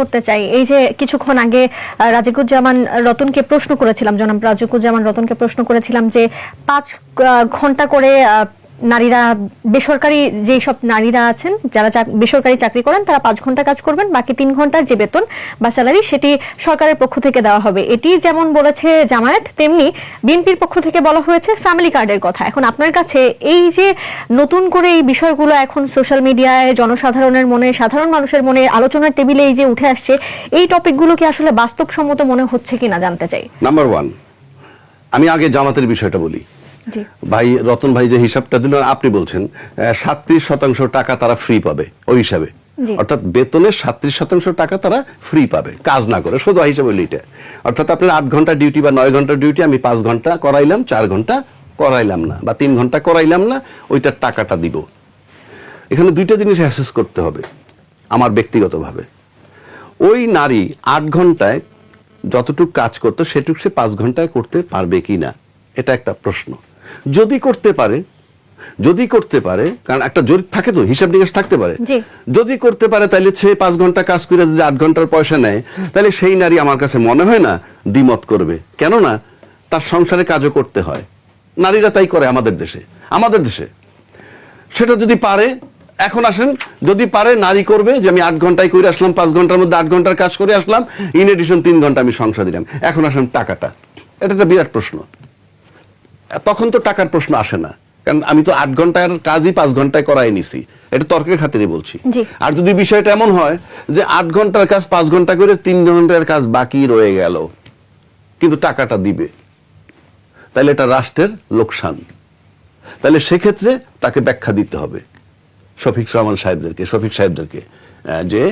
করতে চাই। এই যে কিছুক্ষণ আগে রাজিকুজ্জামান রতনকে প্রশ্ন করেছিলাম, জনাব রাজিকুজ্জামান রতনকে প্রশ্ন করেছিলাম যে 5 ঘন্টা করে নারীরা, বেসরকারি যেই সব নারীরা আছেন যারা বেসরকারি চাকরি করেন তারা 5 ঘন্টা কাজ করবেন, বাকি 3 ঘন্টার যে বেতন বা স্যালারি সেটি সরকারের পক্ষ থেকে দেওয়া হবে। এটি যেমন বলেছে জামায়াত, তেমনি বিএনপির পক্ষ থেকে বলা হয়েছে ফ্যামিলি কার্ডের কথা। এখন আপনার কাছে এই যে নতুন করে এই বিষয়গুলো এখন সোশ্যাল মিডিয়ায় জনসাধারণের মনে, সাধারণ মানুষের মনে আলোচনার টেবিলে এই যে উঠে আসছে, এই টপিকগুলো কি আসলে বাস্তবসম্মত মনে হচ্ছে কিনা জানতে চাই। নাম্বার 1, আমি আগে জামাতের বিষয়টা বলি। ভাই রতন ভাই যে হিসাবটা দিল, আপনি বলছেন 37% টাকা তারা ফ্রি পাবে ওই হিসাবে, অর্থাৎ বেতনের 37% টাকা তারা ফ্রি পাবে কাজ না করে, শুধু হিসাবে হইল এটা। অর্থাৎ আপনার 8 ঘন্টা ডিউটি বা 9 ঘন্টা ডিউটি, আমি 5 ঘন্টা করাইলাম, 4 ঘন্টা করাইলাম না বা 3 ঘন্টা করাইলাম না, ওইটার টাকাটা দিব। এখানে দুইটা জিনিস অ্যাসেস করতে হবে আমার ব্যক্তিগতভাবে। ওই নারী 8 ঘন্টায় যতটুকু কাজ করতো সেটুকু সে 5 ঘন্টায় করতে পারবে কিনা, এটা একটা প্রশ্ন। যদি করতে পারে, কারণ একটা জরিপ থাকে তো, হিসাব নিকাশ থাকতে পারে, যদি করতে পারে তাহলে সে 5 ঘন্টা কাজ করে যদি 8 ঘন্টার পয়সা নেয়, তাহলে সেই নারী আমার কাছে মনে হয় না দ্বিমত করবে। কেননা তার সংসারে কাজও করতে হয়, নারীরা তাই করে আমাদের দেশে। সেটা যদি পারে, এখন আসেন, যদি পারে নারী করবে যে আমি 8 ঘন্টায় করে আসলাম, 5 ঘন্টার মধ্যে 8 ঘন্টার কাজ করে আসলাম, ইন এডিশন 3 ঘন্টা আমি সংসার দিলাম। এখন আসেন টাকাটা, এটা একটা বিরাট প্রশ্ন। তখন তো টাকার প্রশ্ন আসে না, কারণ আমি তো 8 ঘন্টার কাজই 5 ঘন্টায় করাই নিছি, এটা তর্কের খাতিরে বলছি। আর যদি বিষয়টা এমন হয় যে 8 ঘন্টার কাজ 5 ঘন্টা করে 3 ঘন্টার কাজ বাকি রয়ে গেল, কিন্তু টাকাটা দিবে, তাহলে এটা রাষ্ট্রের লোকসান। তাহলে সেক্ষেত্রে তাকে ব্যাখ্যা দিতে হবে শফিক সাহেবদেরকে যে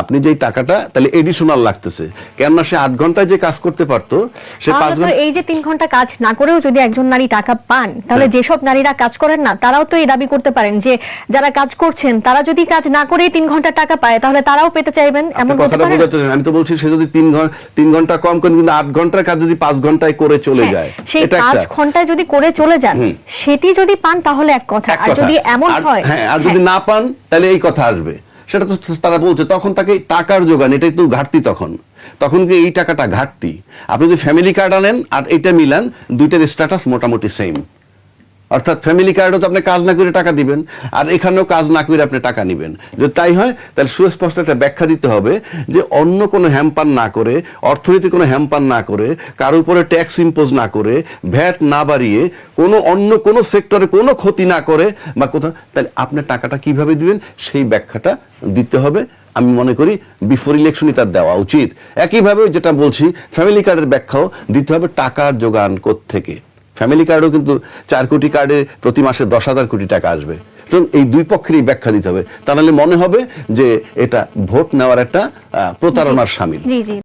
আপনি যে টাকাটা তাহলে এডিশনাল লাগতেছে, কেননা সে 8 ঘন্টায় যে কাজ করতে পারতো সে 5 ঘন্টা, এই যে 3 ঘন্টা কাজ না করেও যদি একজন নারী টাকা পান, তাহলে যেসব নারীরা কাজ করেন না তারাও তো এই দাবি করতে পারেন যে যারা কাজ করছেন তারা যদি কাজ না করেই 3 ঘন্টা টাকা পায় তাহলে তারাও পেতে চাইবেন, এমন বলতে পারেন। আমি তো বলছি সে যদি 3 ঘন্টা কম করে, কিন্তু 8 ঘন্টার কাজ যদি 5 ঘন্টায় করে চলে যায়, সেই 5 ঘন্টায় যদি করে চলে যান, সেটি যদি পান তাহলে এক কথা, আর যদি এমন হয়, আর যদি না পান তাহলে এই কথা আসবে। সেটা তো তারা বলছে, তখন তাকে টাকার যোগান, এটাই তো ঘাটতি। তখন কি এই টাকাটা ঘাটতি? আপনি যদি ফ্যামিলি কার্ড আনেন আর এটা মিলান, দুইটার স্ট্যাটাস মোটামুটি সেম। অর্থাৎ ফ্যামিলি কার্ডও তো আপনি কাজ না করে টাকা দিবেন, আর এখানেও কাজ না করে আপনি টাকা নেবেন। যদি তাই হয় তাহলে সুস্পষ্ট একটা ব্যাখ্যা দিতে হবে যে অন্য কোনো হ্যাম্পার না করে, অর্থনীতির কোনো হ্যাম্পার না করে, কারো উপরে ট্যাক্স ইম্পোজ না করে, ভ্যাট না বাড়িয়ে, অন্য কোনো সেক্টরে কোনো ক্ষতি না করে বা কোথাও, তাহলে আপনি টাকাটা কিভাবে দিবেন সেই ব্যাখ্যাটা দিতে হবে। আমি মনে করি বিফোর ইলেকশনই তার দেওয়া উচিত। একইভাবে যেটা বলছি, ফ্যামিলি কার্ডের ব্যাখ্যাও দিতে হবে, টাকার যোগান কোত্থেকে। ফ্যামিলি কার্ডও কিন্তু 4 কোটি কার্ডে প্রতি মাসে 10,000 কোটি টাকা আসবে। তো এই দুই পক্ষেরই ব্যাখ্যা দিতে হবে, তা নাহলে মনে হবে যে এটা ভোট নেওয়ার একটা প্রতারণার শামিল।